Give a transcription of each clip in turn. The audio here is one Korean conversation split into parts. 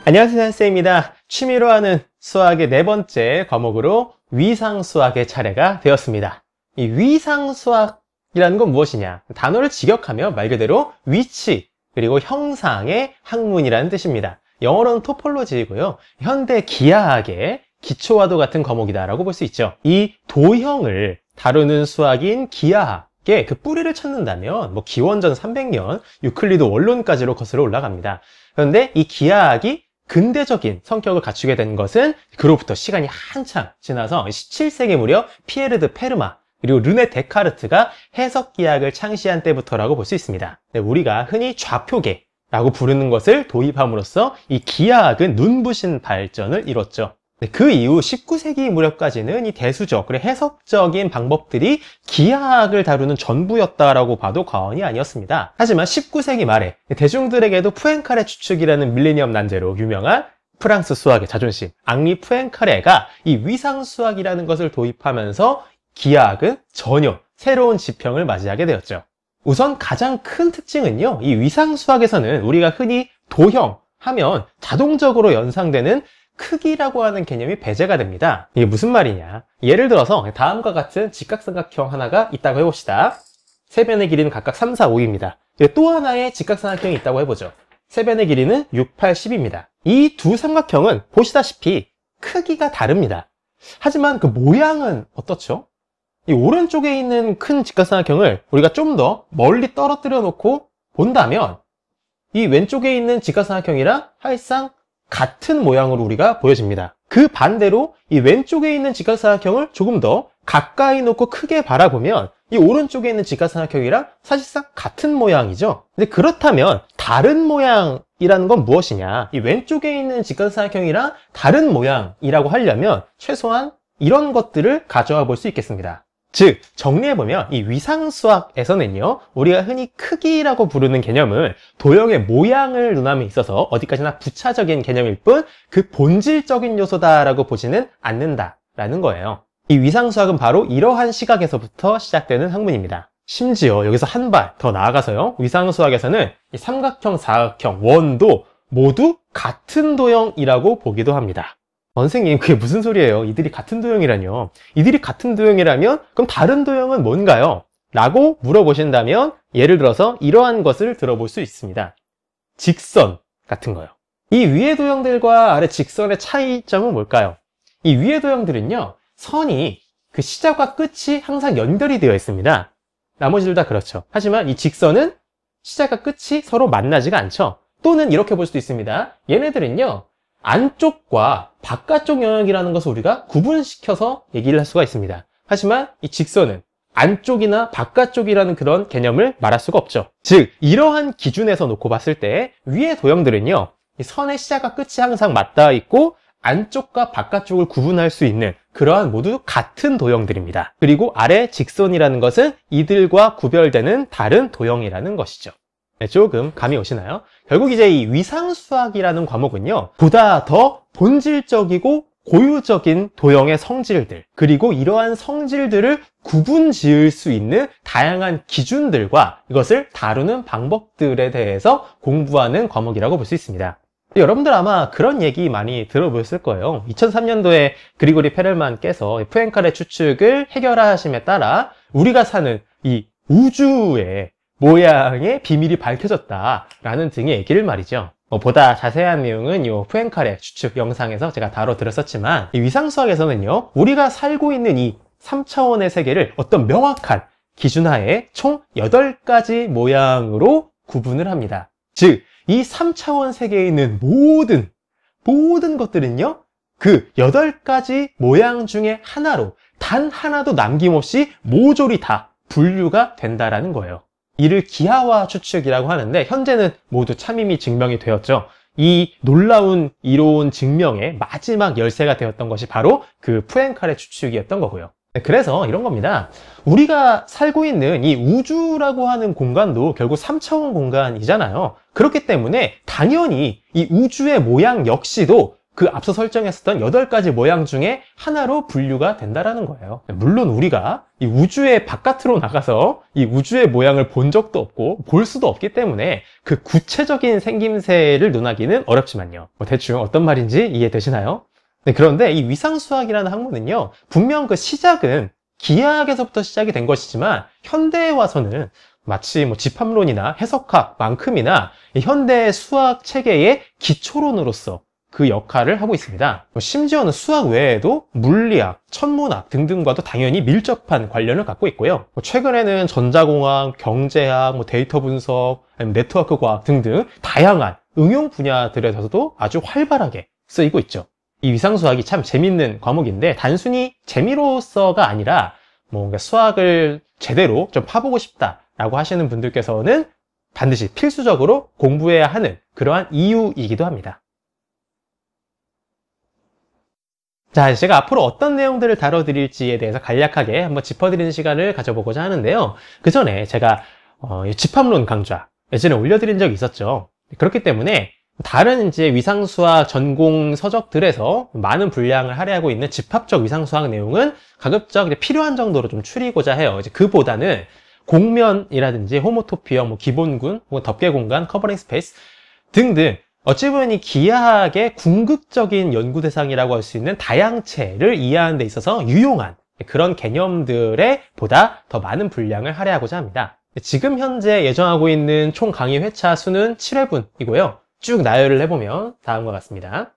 안녕하세요, 선생님입니다. 취미로 하는 수학의 네 번째 과목으로 위상수학의 차례가 되었습니다. 이 위상수학이라는 건 무엇이냐? 단어를 직역하면 말 그대로 위치 그리고 형상의 학문이라는 뜻입니다. 영어로는 토폴로지이고요. 현대 기하학의 기초와도 같은 과목이다라고 볼 수 있죠. 이 도형을 다루는 수학인 기하학의 그 뿌리를 찾는다면 기원전 300년 유클리드 원론까지로 거슬러 올라갑니다. 그런데 이 기하학이 근대적인 성격을 갖추게 된 것은 그로부터 시간이 한참 지나서 17세기 무렵 피에르 드 페르마 그리고 르네 데카르트가 해석기하학을 창시한 때부터라고 볼 수 있습니다. 우리가 흔히 좌표계라고 부르는 것을 도입함으로써 이 기하학은 눈부신 발전을 이뤘죠. 그 이후 19세기 무렵까지는 이 대수적 그리고 해석적인 방법들이 기하학을 다루는 전부였다라고 봐도 과언이 아니었습니다. 하지만 19세기 말에 대중들에게도 푸앵카레 추측이라는 밀레니엄 난제로 유명한 프랑스 수학의 자존심 앙리 푸앵카레가 이 위상수학이라는 것을 도입하면서 기하학은 전혀 새로운 지평을 맞이하게 되었죠. 우선 가장 큰 특징은요, 이 위상수학에서는 우리가 흔히 도형 하면 자동적으로 연상되는 크기라고 하는 개념이 배제가 됩니다. 이게 무슨 말이냐? 예를 들어서 다음과 같은 직각삼각형 하나가 있다고 해봅시다. 세 변의 길이는 각각 3, 4, 5입니다. 또 하나의 직각삼각형이 있다고 해보죠. 세 변의 길이는 6, 8, 10입니다. 이 두 삼각형은 보시다시피 크기가 다릅니다. 하지만 그 모양은 어떻죠? 이 오른쪽에 있는 큰 직각삼각형을 우리가 좀 더 멀리 떨어뜨려 놓고 본다면 이 왼쪽에 있는 직각삼각형이랑 사실상 같은 모양으로 우리가 보여집니다. 그 반대로 이 왼쪽에 있는 직각삼각형을 조금 더 가까이 놓고 크게 바라보면 이 오른쪽에 있는 직각삼각형이랑 사실상 같은 모양이죠. 근데 그렇다면 다른 모양이라는 건 무엇이냐? 이 왼쪽에 있는 직각삼각형이랑 다른 모양이라고 하려면 최소한 이런 것들을 가져와 볼 수 있겠습니다. 즉 정리해보면 이 위상수학에서는요, 우리가 흔히 크기라고 부르는 개념은 도형의 모양을 논함에 있어서 어디까지나 부차적인 개념일 뿐 그 본질적인 요소다라고 보지는 않는다라는 거예요. 이 위상수학은 바로 이러한 시각에서부터 시작되는 학문입니다. 심지어 여기서 한 발 더 나아가서요, 위상수학에서는 이 삼각형, 사각형, 원도 모두 같은 도형이라고 보기도 합니다. 선생님, 그게 무슨 소리예요? 이들이 같은 도형이라뇨? 이들이 같은 도형이라면 그럼 다른 도형은 뭔가요? 라고 물어보신다면 예를 들어서 이러한 것을 들어볼 수 있습니다. 직선 같은 거요. 이 위의 도형들과 아래 직선의 차이점은 뭘까요? 이 위의 도형들은요, 선이 그 시작과 끝이 항상 연결이 되어 있습니다. 나머지들 다 그렇죠. 하지만 이 직선은 시작과 끝이 서로 만나지가 않죠. 또는 이렇게 볼 수도 있습니다. 얘네들은요, 안쪽과 바깥쪽 영역이라는 것을 우리가 구분시켜서 얘기를 할 수가 있습니다. 하지만 이 직선은 안쪽이나 바깥쪽이라는 그런 개념을 말할 수가 없죠. 즉 이러한 기준에서 놓고 봤을 때 위의 도형들은요, 이 선의 시작과 끝이 항상 맞닿아 있고 안쪽과 바깥쪽을 구분할 수 있는 그러한 모두 같은 도형들입니다. 그리고 아래 직선이라는 것은 이들과 구별되는 다른 도형이라는 것이죠. 네, 조금 감이 오시나요? 결국 이제 이 위상수학이라는 과목은요, 보다 더 본질적이고 고유적인 도형의 성질들, 그리고 이러한 성질들을 구분 지을 수 있는 다양한 기준들과 이것을 다루는 방법들에 대해서 공부하는 과목이라고 볼 수 있습니다. 여러분들 아마 그런 얘기 많이 들어보셨을 거예요. 2003년도에 그리고리 페렐만께서 푸앵카레 추측을 해결하심에 따라 우리가 사는 이 우주의 모양의 비밀이 밝혀졌다라는 등의 얘기를 말이죠. 보다 자세한 내용은 이 푸앵카레 추측 영상에서 제가 다뤄드렸었지만, 이 위상수학에서는요, 우리가 살고 있는 이 3차원의 세계를 어떤 명확한 기준하에 총 8가지 모양으로 구분을 합니다. 즉, 이 3차원 세계에 있는 모든 것들은요, 그 8가지 모양 중에 하나로 단 하나도 남김없이 모조리 다 분류가 된다라는 거예요. 이를 기하와 추측이라고 하는데 현재는 모두 참임이 증명이 되었죠. 이 놀라운 이로운 증명의 마지막 열쇠가 되었던 것이 바로 그 푸앵카레 추측이었던 거고요. 그래서 이런 겁니다. 우리가 살고 있는 이 우주라고 하는 공간도 결국 3차원 공간이잖아요. 그렇기 때문에 당연히 이 우주의 모양 역시도 그 앞서 설정했었던 8가지 모양 중에 하나로 분류가 된다라는 거예요. 물론 우리가 이 우주의 바깥으로 나가서 이 우주의 모양을 본 적도 없고 볼 수도 없기 때문에 그 구체적인 생김새를 논하기는 어렵지만요. 대충 어떤 말인지 이해되시나요? 네, 그런데 이 위상수학이라는 학문은요, 분명 그 시작은 기하학에서부터 시작이 된 것이지만 현대에 와서는 마치 집합론이나 해석학만큼이나 현대 수학 체계의 기초론으로서 그 역할을 하고 있습니다. 심지어는 수학 외에도 물리학, 천문학 등등과도 당연히 밀접한 관련을 갖고 있고요. 최근에는 전자공학, 경제학, 데이터 분석, 네트워크 과학 등등 다양한 응용 분야들에서도 아주 활발하게 쓰이고 있죠. 이 위상수학이 참 재밌는 과목인데 단순히 재미로서가 아니라 뭔가 수학을 제대로 좀 파보고 싶다라고 하시는 분들께서는 반드시 필수적으로 공부해야 하는 그러한 이유이기도 합니다. 자, 제가 앞으로 어떤 내용들을 다뤄드릴지에 대해서 간략하게 한번 짚어드리는 시간을 가져보고자 하는데요. 그 전에 제가 집합론 강좌 예전에 올려드린 적이 있었죠. 그렇기 때문에 다른 이제 위상수학 전공 서적들에서 많은 분량을 할애하고 있는 집합적 위상수학 내용은 가급적 필요한 정도로 좀 추리고자 해요. 이제 그보다는 공면이라든지 호모토피어, 기본군, 혹은 덮개 공간, 커버링 스페이스 등등 어찌 보면 이 기하학의 궁극적인 연구 대상이라고 할 수 있는 다양체를 이해하는 데 있어서 유용한 그런 개념들에 보다 더 많은 분량을 할애하고자 합니다. 지금 현재 예정하고 있는 총 강의 회차 수는 7회분이고요. 쭉 나열을 해보면 다음과 같습니다.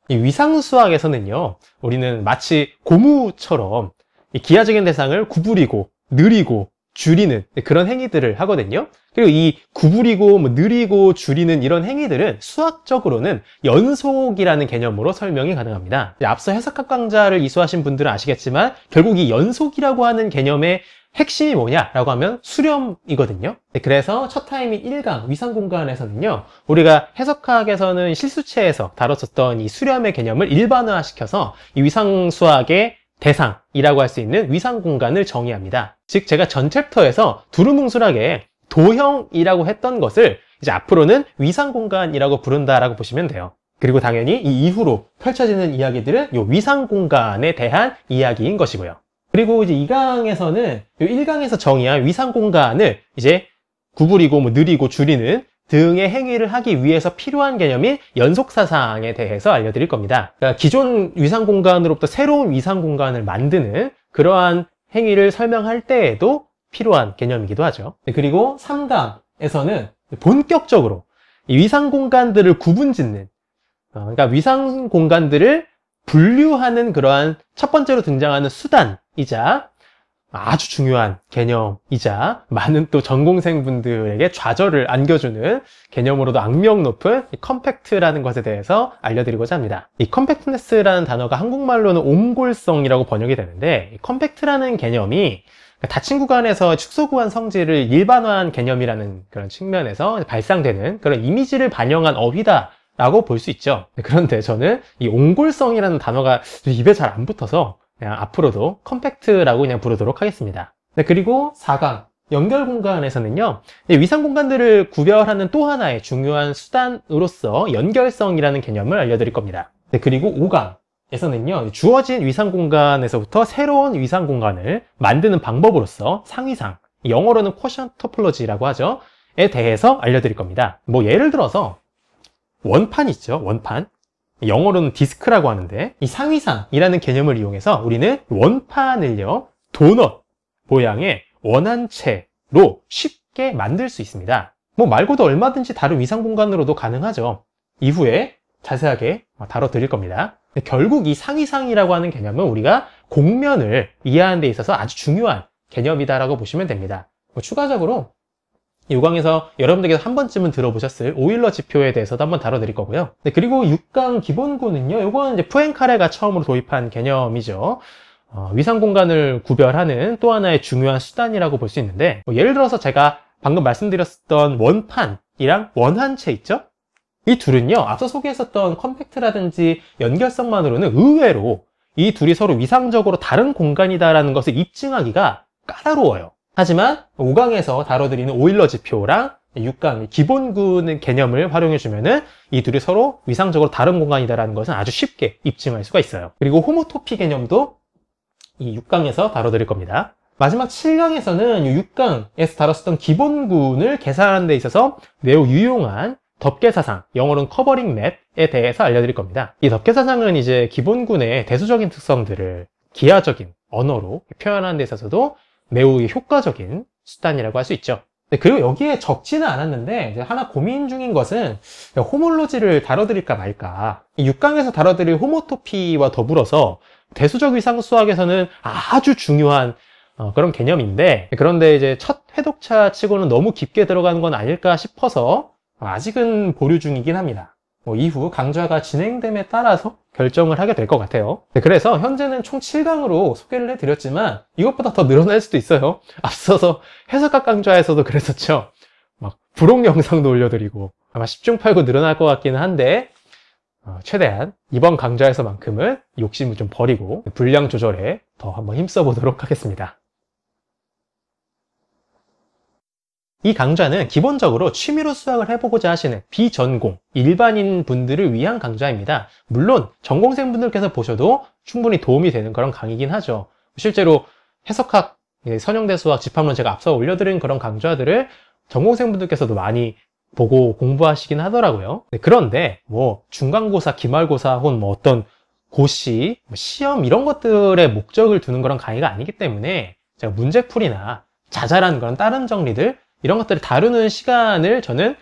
이 위상수학에서는요, 우리는 마치 고무처럼 이 기하적인 대상을 구부리고 느리고 줄이는 그런 행위들을 하거든요. 그리고 이 구부리고 느리고 줄이는 이런 행위들은 수학적으로는 연속이라는 개념으로 설명이 가능합니다. 앞서 해석학 강좌를 이수하신 분들은 아시겠지만 결국 이 연속이라고 하는 개념의 핵심이 뭐냐라고 하면 수렴이거든요. 그래서 첫 타임인 1강 위상공간에서는요, 우리가 해석학에서는 실수체에서 다뤘었던 이 수렴의 개념을 일반화시켜서 이 위상수학의 대상이라고 할 수 있는 위상공간을 정의합니다. 즉 제가 전 챕터에서 두루뭉술하게 도형이라고 했던 것을 이제 앞으로는 위상공간이라고 부른다라고 보시면 돼요. 그리고 당연히 이 이후로 펼쳐지는 이야기들은 이 위상공간에 대한 이야기인 것이고요. 그리고 이제 2강에서는 1강에서 정의한 위상공간을 이제 구부리고 느리고 줄이는 등의 행위를 하기 위해서 필요한 개념인 연속사상에 대해서 알려드릴 겁니다. 그러니까 기존 위상공간으로부터 새로운 위상공간을 만드는 그러한 행위를 설명할 때에도 필요한 개념이기도 하죠. 그리고 3강에서는 본격적으로 이 위상공간들을 구분짓는, 그러니까 위상공간들을 분류하는 그러한 첫 번째로 등장하는 수단이자 아주 중요한 개념이자 많은 또 전공생분들에게 좌절을 안겨주는 개념으로도 악명 높은 이 컴팩트라는 것에 대해서 알려드리고자 합니다. 이 컴팩트네스라는 단어가 한국말로는 옹골성이라고 번역이 되는데, 이 컴팩트라는 개념이 닫힌 구간에서 축소 구간 성질을 일반화한 개념이라는 그런 측면에서 발상되는 그런 이미지를 반영한 어휘다라고 볼 수 있죠. 그런데 저는 이 옹골성이라는 단어가 입에 잘 안 붙어서 그냥 앞으로도 컴팩트라고 그냥 부르도록 하겠습니다. 그리고 4강 연결 공간에서는요, 위상 공간들을 구별하는 또 하나의 중요한 수단으로서 연결성이라는 개념을 알려드릴 겁니다. 그리고 5강에서는요, 주어진 위상 공간에서부터 새로운 위상 공간을 만드는 방법으로서 상위상, 영어로는 쿼션 토폴로지라고 하죠, 에 대해서 알려드릴 겁니다. 예를 들어서 원판 있죠, 원판. 영어로는 디스크라고 하는데, 이 상위상이라는 개념을 이용해서 우리는 원판을요, 도넛 모양의 원한체로 쉽게 만들 수 있습니다. 말고도 얼마든지 다른 위상 공간으로도 가능하죠. 이후에 자세하게 다뤄드릴 겁니다. 결국 이 상위상이라고 하는 개념은 우리가 공면을 이해하는 데 있어서 아주 중요한 개념이다라고 보시면 됩니다. 추가적으로 이 5강에서 여러분들께서 한 번쯤은 들어보셨을 오일러 지표에 대해서도 한번 다뤄드릴 거고요. 그리고 6강 기본구는요, 이건 이제 푸엔카레가 처음으로 도입한 개념이죠. 위상 공간을 구별하는 또 하나의 중요한 수단이라고 볼 수 있는데, 예를 들어서 제가 방금 말씀드렸던 원판이랑 원한체 있죠? 이 둘은요, 앞서 소개했었던 컴팩트라든지 연결성만으로는 의외로 이 둘이 서로 위상적으로 다른 공간이다라는 것을 입증하기가 까다로워요. 하지만 5강에서 다뤄드리는 오일러 지표랑 6강, 기본군 개념을 활용해주면은 이 둘이 서로 위상적으로 다른 공간이다라는 것은 아주 쉽게 입증할 수가 있어요. 그리고 호모토피 개념도 이 6강에서 다뤄드릴 겁니다. 마지막 7강에서는 6강에서 다뤘었던 기본군을 계산하는 데 있어서 매우 유용한 덮개사상, 영어로는 커버링 맵에 대해서 알려드릴 겁니다. 이 덮개사상은 이제 기본군의 대수적인 특성들을 기하적인 언어로 표현하는 데 있어서도 매우 효과적인 수단이라고 할 수 있죠. 그리고 여기에 적지는 않았는데 이제 하나 고민 중인 것은 호몰로지를 다뤄드릴까 말까. 이 6강에서 다뤄드릴 호모토피와 더불어서 대수적 위상 수학에서는 아주 중요한 그런 개념인데, 그런데 이제 첫 회독차 치고는 너무 깊게 들어가는 건 아닐까 싶어서 아직은 보류 중이긴 합니다. 이후 강좌가 진행됨에 따라서 결정을 하게 될 것 같아요. 그래서 현재는 총 7강으로 소개를 해드렸지만 이것보다 더 늘어날 수도 있어요. 앞서서 해석학 강좌에서도 그랬었죠. 막 부록 영상도 올려드리고 아마 10중 8구 늘어날 것 같기는 한데 최대한 이번 강좌에서만큼은 욕심을 좀 버리고 분량 조절에 더 한번 힘써보도록 하겠습니다. 이 강좌는 기본적으로 취미로 수학을 해보고자 하시는 비전공, 일반인 분들을 위한 강좌입니다. 물론 전공생분들께서 보셔도 충분히 도움이 되는 그런 강의긴 하죠. 실제로 해석학, 선형대 수학, 집합론 제가 앞서 올려드린 그런 강좌들을 전공생분들께서도 많이 보고 공부하시긴 하더라고요. 그런데 중간고사, 기말고사 혹은 어떤 고시, 시험 이런 것들의 목적을 두는 그런 강의가 아니기 때문에 제가 문제풀이나 자잘한 그런 다른 정리들 이런 것들을 다루는 시간을 저는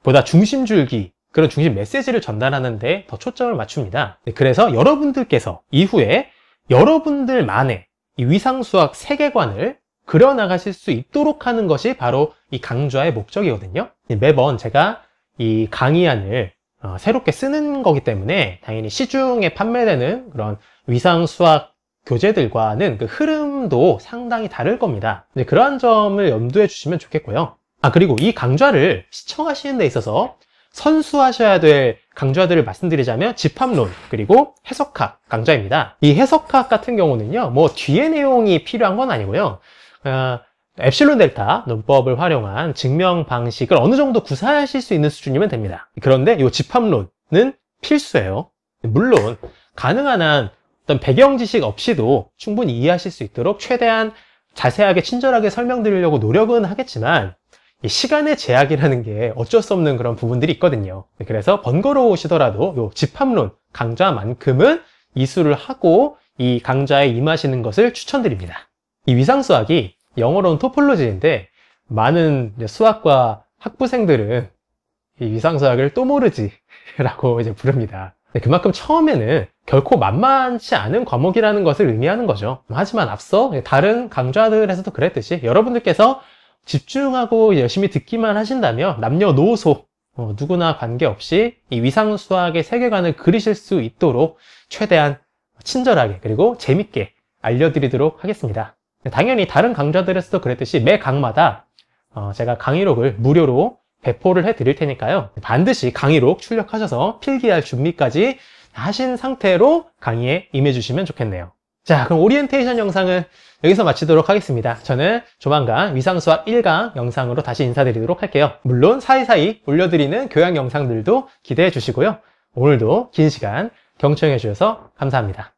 보다 중심줄기, 그런 중심 메시지를 전달하는 데 더 초점을 맞춥니다. 그래서 여러분들께서 이후에 여러분들만의 이 위상수학 세계관을 그려나가실 수 있도록 하는 것이 바로 이 강좌의 목적이거든요. 매번 제가 이 강의안을 새롭게 쓰는 거기 때문에 당연히 시중에 판매되는 그런 위상수학 교재들과는 그 흐름도 상당히 다를 겁니다. 그러한 점을 염두해 주시면 좋겠고요. 그리고 이 강좌를 시청하시는 데 있어서 선수하셔야 될 강좌들을 말씀드리자면 집합론 그리고 해석학 강좌입니다. 이 해석학 같은 경우는요, 뒤에 내용이 필요한 건 아니고요. 엡실론 델타 논법을 활용한 증명 방식을 어느 정도 구사하실 수 있는 수준이면 됩니다. 그런데 이 집합론은 필수예요. 물론 가능한 한 어떤 배경 지식 없이도 충분히 이해하실 수 있도록 최대한 자세하게 친절하게 설명드리려고 노력은 하겠지만 시간의 제약이라는 게 어쩔 수 없는 그런 부분들이 있거든요. 그래서 번거로우시더라도 이 집합론 강좌만큼은 이수를 하고 이 강좌에 임하시는 것을 추천드립니다. 이 위상수학이 영어로는 토폴로지인데 많은 수학과 학부생들은 이 위상수학을 또 모르지 라고 이제 부릅니다. 그만큼 처음에는 결코 만만치 않은 과목이라는 것을 의미하는 거죠. 하지만 앞서 다른 강좌들에서도 그랬듯이 여러분들께서 집중하고 열심히 듣기만 하신다면 남녀노소 누구나 관계없이 이 위상수학의 세계관을 그리실 수 있도록 최대한 친절하게 그리고 재밌게 알려드리도록 하겠습니다. 당연히 다른 강좌들에서도 그랬듯이 매 강마다 제가 강의록을 무료로 배포를 해드릴 테니까요. 반드시 강의록 출력하셔서 필기할 준비까지 하신 상태로 강의에 임해주시면 좋겠네요. 자, 그럼 오리엔테이션 영상은 여기서 마치도록 하겠습니다. 저는 조만간 위상수학 1강 영상으로 다시 인사드리도록 할게요. 물론 사이사이 올려드리는 교양 영상들도 기대해 주시고요. 오늘도 긴 시간 경청해 주셔서 감사합니다.